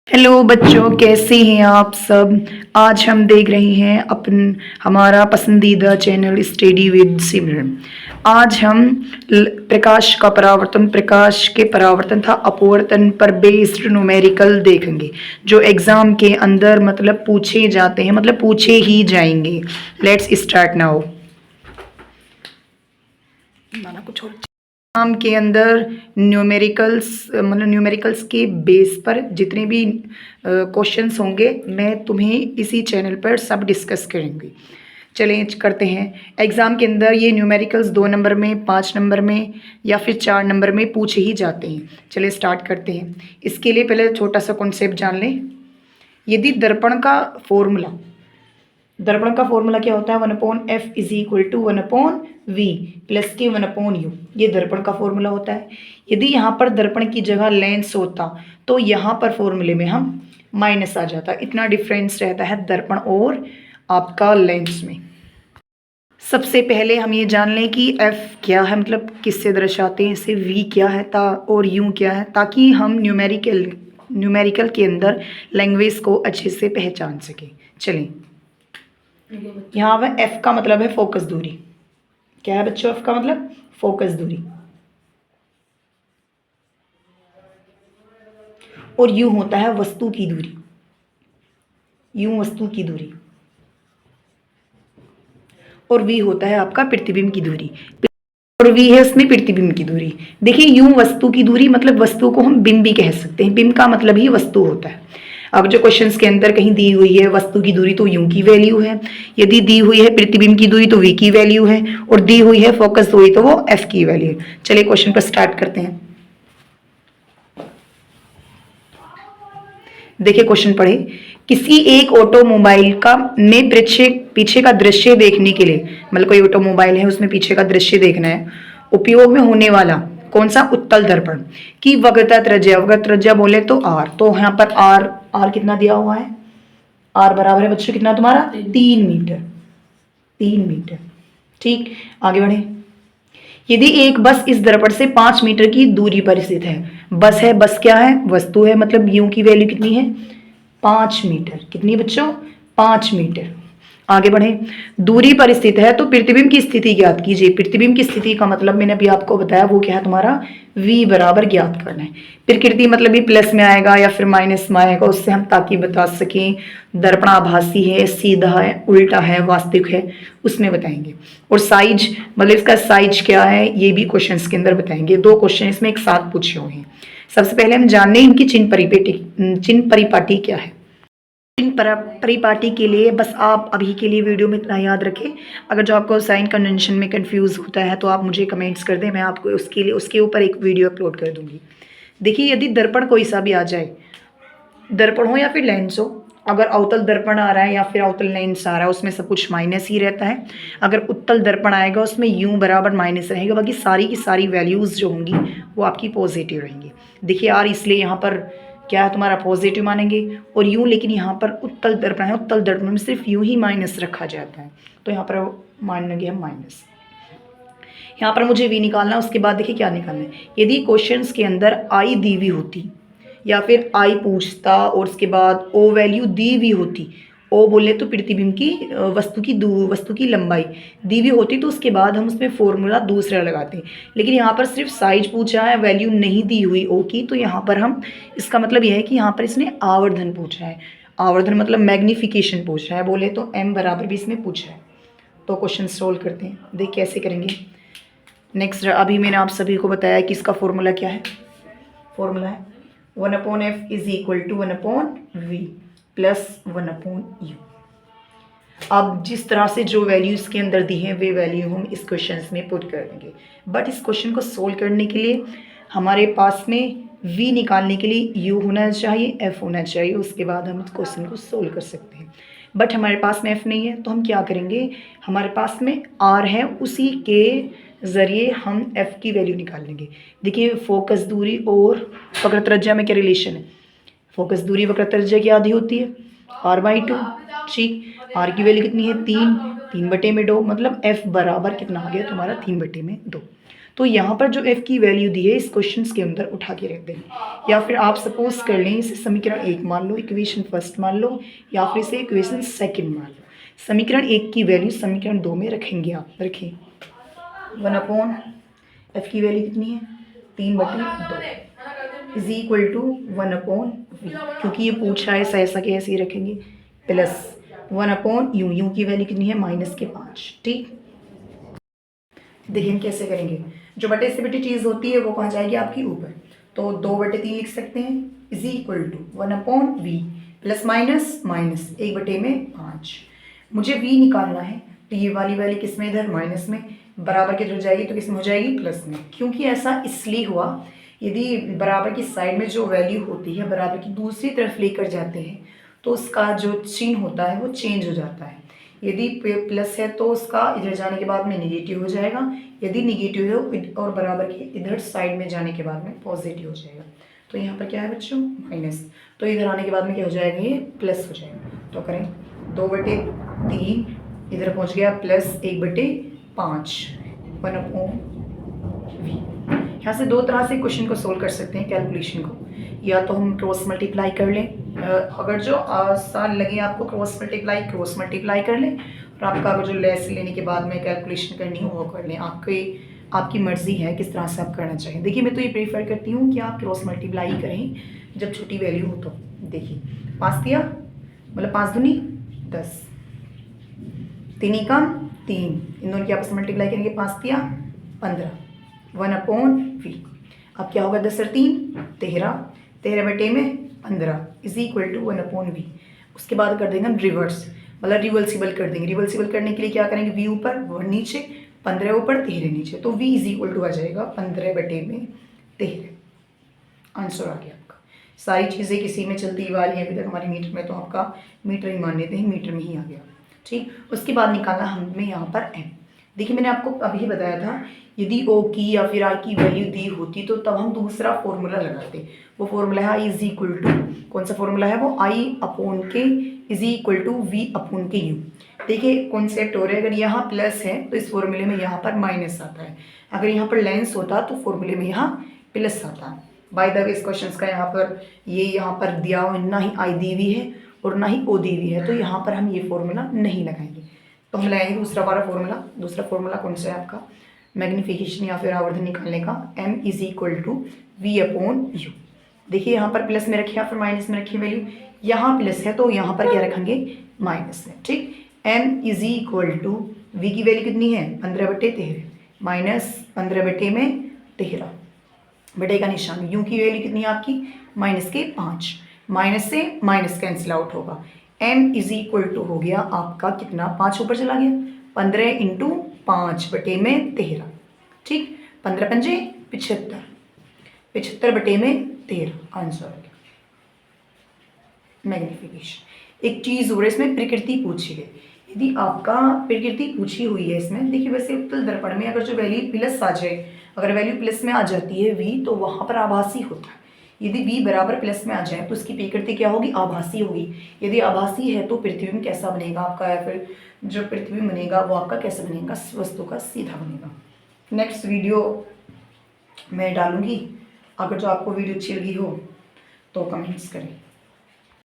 Hello बच्चों, कैसे हैं आप सब। आज हम देख रहे हैं हमारा पसंदीदा चैनल स्टडी विद सिमरन। आज हम प्रकाश का परावर्तन, प्रकाश के परावर्तन था अपवर्तन पर बेस्ड न्यूमेरिकल देखेंगे, जो एग्जाम के अंदर मतलब पूछे जाते हैं, मतलब पूछे ही जाएंगे। Let's start now. कुछ और एग्जाम के अंदर न्यूमेरिकल्स के बेस पर जितने भी क्वेश्चंस होंगे, मैं तुम्हें इसी चैनल पर सब डिस्कस करेंगे। चलें करते हैं। एग्ज़ाम के अंदर ये न्यूमेरिकल्स 2 नंबर में, 5 नंबर में या फिर 4 नंबर में पूछे ही जाते हैं। चलिए स्टार्ट करते हैं। इसके लिए पहले छोटा सा कॉन्सेप्ट जान लें। यदि दर्पण का फॉर्मूला क्या होता है, 1/f is equal to 1/v plus के 1/u, ये दर्पण का फॉर्मूला होता है। यदि यहाँ पर दर्पण की जगह लेंस होता तो यहाँ पर फॉर्मूले में हम माइनस आ जाता। इतना डिफरेंस रहता है दर्पण और आपका लेंस में। सबसे पहले हम ये जान लें कि f क्या है, मतलब किससे दर्शाते हैं इसे, v क्या है और u क्या है, ताकि हम न्यूमेरिकल के अंदर लैंग्वेज को अच्छे से पहचान सकें। चलें, यहाँ पर f का मतलब है फोकस दूरी। क्या है बच्चों f का मतलब? फोकस दूरी। और u होता है वस्तु की दूरी, वस्तु की दूरी। और v होता है आपका प्रतिबिंब की दूरी, और v है उसमें प्रतिबिंब की दूरी। देखिए u वस्तु की दूरी, मतलब वस्तु को हम बिंब भी कह सकते हैं। बिंब का मतलब ही वस्तु होता है। अब जो क्वेश्चंस के अंदर कहीं दी हुई है वस्तु की दूरी तो u की वैल्यू है, यदि दी हुई है प्रतिबिंब की दूरी तो v की वैल्यू है, और दी हुई है फोकस दूरी तो वो f की वैल्यू है। चलिए क्वेश्चन पर स्टार्ट करते हैं। देखिए क्वेश्चन पढ़े। किसी एक ऑटोमोबाइल का में पीछे का दृश्य देखने के लिए, मतलब कोई ऑटोमोबाइल है उसमें पीछे का दृश्य देखना है, उपयोग में होने वाला कौन सा उत्तल दर्पण की वक्रता त्रिज्या बोले तो r। तो यहाँ पर r कितना दिया हुआ है? r बराबर है बच्चों कितना तुम्हारा? 3 मीटर। 3 मीटर। ठीक, आगे बढ़े। यदि एक बस इस दर्पण से 5 मीटर की दूरी पर स्थित है, बस है, बस क्या है? वस्तु है, मतलब u की वैल्यू कितनी है? 5 मीटर। कितनी बच्चों? 5 मीटर। आगे बढ़े। दूरी पर स्थित है तो प्रतिबिंब की स्थिति ज्ञात कीजिए। प्रतिबिंब की स्थिति का मतलब मैंने अभी आपको बताया, वो क्या है तुम्हारा? v बराबर ज्ञात करना है। प्रकृति मतलब भी प्लस में आएगा या फिर माइनस में आएगा, उससे हम ताकि बता सकें दर्पण आभासी है, सीधा है, उल्टा है, वास्तविक है, उसमें बताएंगे। और साइज मतलब इसका साइज क्या है ये भी क्वेश्चंस के अंदर बताएंगे। 2 क्वेश्चन इसमें एक साथ पूछे हुए हैं। सबसे पहले हम जान लें इनकी चिन्ह परिपाटी क्या है। परिपाटी के लिए बस आप अभी के लिए वीडियो में इतना याद रखें। अगर जो आपको साइन कन्वेंशन में कंफ्यूज होता है तो आप मुझे कमेंट्स कर दें, मैं आपको उसके ऊपर एक वीडियो अपलोड कर दूंगी। देखिए, यदि दर्पण कोई सा भी आ जाए, दर्पण हो या फिर लेंस हो, अगर अवतल दर्पण आ रहा है या फिर अवतल लेंस आ रहा है, उसमें सब कुछ माइनस ही रहता है। अगर उत्तल दर्पण आएगा उसमें u बराबर माइनस रहेगा, बाकी सारी की सारी वैल्यूज़ जो होंगी वो आपकी पॉजिटिव रहेंगी। देखिए r इसलिए यहाँ पर क्या है तुम्हारा? पॉजिटिव मानेंगे। और u, लेकिन यहाँ पर उत्तल दर्पण है, उत्तल दर्पण में सिर्फ u ही माइनस रखा जाता है, तो यहाँ पर मानेंगे हम माइनस। यहाँ पर मुझे v निकालना है। उसके बाद देखिए क्या निकालना है। यदि क्वेश्चंस के अंदर i दी हुई होती या फिर i पूछता और उसके बाद o वैल्यू दी हुई होती, o बोले तो प्रतिबिंब की वस्तु की लंबाई दी हुई होती, तो उसके बाद हम उसमें फॉर्मूला दूसरा लगाते हैं। लेकिन यहाँ पर सिर्फ साइज पूछा है, वैल्यू नहीं दी हुई o की, तो यहाँ पर हम इसका मतलब यह है कि यहाँ पर इसने आवर्धन पूछा है। आवर्धन मतलब मैग्निफिकेशन पूछा है, बोले तो m बराबर भी इसमें पूछा है। तो क्वेश्चन सोल्व करते हैं, देख कैसे करेंगे। नेक्स्ट, अभी मैंने आप सभी को बताया कि इसका फॉर्मूला क्या है। फॉर्मूला है 1/f is equal to 1/v plus 1/u। अब जिस तरह से जो वैल्यू इसके अंदर दी है वे वैल्यू हम इस क्वेश्चन में पुट कर देंगे। बट इस क्वेश्चन को सोल्व करने के लिए हमारे पास में v निकालने के लिए u होना चाहिए, f होना चाहिए, उसके बाद हम इस क्वेश्चन को सोल्व कर सकते हैं। बट हमारे पास में f नहीं है, तो हम क्या करेंगे, हमारे पास में r है, उसी के ज़रिए हम f की वैल्यू निकाल लेंगे। देखिए, फोकस दूरी और वक्र त्रिज्या में क्या रिलेशन है? फोकस दूरी वक्र त्रिज्या की आधी होती है r/2। ठीक, r की वैल्यू कितनी है? 3/2, मतलब f बराबर कितना आ गया तुम्हारा? 3/2। तो यहाँ पर जो f की वैल्यू दी है इस क्वेश्चन के अंदर उठा के रख दें, या फिर आप सपोज कर लें इसे समीकरण 1 मान लो, इक्वेशन फर्स्ट मान लो, या फिर इसे इक्वेशन सेकंड मान लो। समीकरण 1 की वैल्यू समीकरण 2 में रखेंगे आप, रखें 1 f की वैल्यू कितनी है 3/2 इज इक्वल टू 1/v, क्योंकि ये पूछा है ऐसा के ऐसे ही रखेंगे, प्लस 1/u, u की वैल्यू कितनी है -5। ठीक, देखिए हम कैसे करेंगे, जो बटे से बटी चीज़ होती है वो कहाँ जाएगी आपकी ऊपर, तो 2/3 लिख सकते हैं is equal to 1/v plus minus minus 1/5। मुझे v निकालना है, तो ये वाली वैल्यू किस में, इधर माइनस में, बराबर की तरफ जाएगी तो किस में हो जाएगी, प्लस में। क्योंकि ऐसा इसलिए हुआ, यदि बराबर की साइड में जो वैल्यू होती है बराबर की दूसरी तरफ लेकर जाते हैं तो उसका जो चिन्ह होता है वो चेंज हो जाता है। यदि प्लस है तो उसका इधर जाने के बाद में निगेटिव हो जाएगा, यदि निगेटिव है और बराबर के इधर साइड में जाने के बाद में पॉजिटिव हो जाएगा। तो यहाँ पर क्या है बच्चों, माइनस, तो इधर आने के बाद में क्या हो जाएगा, ये प्लस हो जाएगा। तो करें 2/3, इधर पहुँच गया प्लस 1/5 1/v। यहाँ से दो तरह से क्वेश्चन को सोल्व कर सकते हैं कैलकुलेशन को, या तो हम क्रॉस मल्टीप्लाई कर लें, अगर जो आसान लगे आपको क्रॉस मल्टीप्लाई कर लें, और आपका अगर जो लेस लेने के बाद में कैलकुलेशन करनी हो वो कर लें, आपकी मर्ज़ी है किस तरह से आप करना चाहें। देखिए मैं तो ये प्रीफर करती हूँ कि आप क्रॉस मल्टीप्लाई करें जब छोटी वैल्यू हो। तो देखिए 5 दिया मतलब 5 दूनी 10, 3 एकम 3, इन दोनों की आपस में मल्टीप्लाई करेंगे, 5 दिया 15 1/v। अब क्या होगा 10 और 3 13/15 इज इक्वल टू 1/v। उसके बाद कर देंगे हम रिवर्स, मतलब रिवर्सिबल कर देंगे। रिवर्सिबल करने के लिए क्या करेंगे, v ऊपर 1 नीचे, 15 ऊपर 13 नीचे, तो v इज इक्वल टू आ जाएगा 15/13। आंसर आ गया आपका। सारी चीज़ें किसी में चलती वाली है, अभी तक हमारे मीटर में तो आपका मीटर ही मान लेते हैं, मीटर में ही आ गया। ठीक, उसके बाद निकालना हमें यहाँ पर m। देखिए मैंने आपको अभी बताया था, यदि o की या फिर r की वैल्यू दी होती तो तब हम दूसरा फॉर्मूला लगाते। वो फॉर्मूला है i इज इक्वल टू, कौन सा फॉर्मूला है वो, i/k is equal to v/u। देखिए कॉन्सेप्ट हो रहा है, अगर यहाँ प्लस है तो इस फॉर्मूले में यहाँ पर माइनस आता है, अगर यहाँ पर लेंस होता तो फॉर्मूले में यहाँ प्लस आता। बाय द वे इस क्वेश्चन का यहाँ पर दिया हुआ ना ही आई दी हुई है और ना ही ओ दी हुई है, तो यहाँ पर हम ये फॉर्मूला नहीं लगाएंगे। तो हम लगाएंगे दूसरा वाला फॉर्मूला। दूसरा फॉर्मूला कौन सा है आपका, मैग्नीफिकेशन या फिर आवर्धन निकालने का, m is equal to v/u। देखिए यहाँ पर प्लस में रखिए या फिर माइनस में रखिए वैल्यू, यहाँ प्लस है तो यहाँ पर क्या रखेंगे, माइनस में। ठीक, m is equal to v की वैल्यू कितनी है 15/13 माइनस 15/13 बटे का निशान, u की वैल्यू कितनी है आपकी -5, माइनस से माइनस कैंसिल आउट होगा। m इज इक्वल टू हो गया आपका कितना, 5 ऊपर चला गया, 15 × 5/13। ठीक, 15 पंजे 75, 75/13 आंसर आ गया। मैग्नीफिकेशन एक चीज़ हो रहा है इसमें, प्रकृति पूछी गई। यदि आपका प्रकृति पूछी हुई है इसमें, देखिए वैसे उत्तल दर्पण में अगर जो वैल्यू प्लस आ जाए, अगर वैल्यू प्लस में आ जाती है v, तो वहाँ पर आभासी होता है। यदि v बराबर प्लस में आ जाए तो उसकी प्रकृति क्या होगी, आभासी होगी। यदि आभासी है तो पृथ्वी में कैसा बनेगा आपका, या फिर जो पृथ्वी बनेगा वो आपका कैसा बनेगा, वस्तु का सीधा बनेगा। नेक्स्ट वीडियो मैं डालूंगी, अगर जो आपको वीडियो अच्छी लगी हो तो कमेंट्स करें।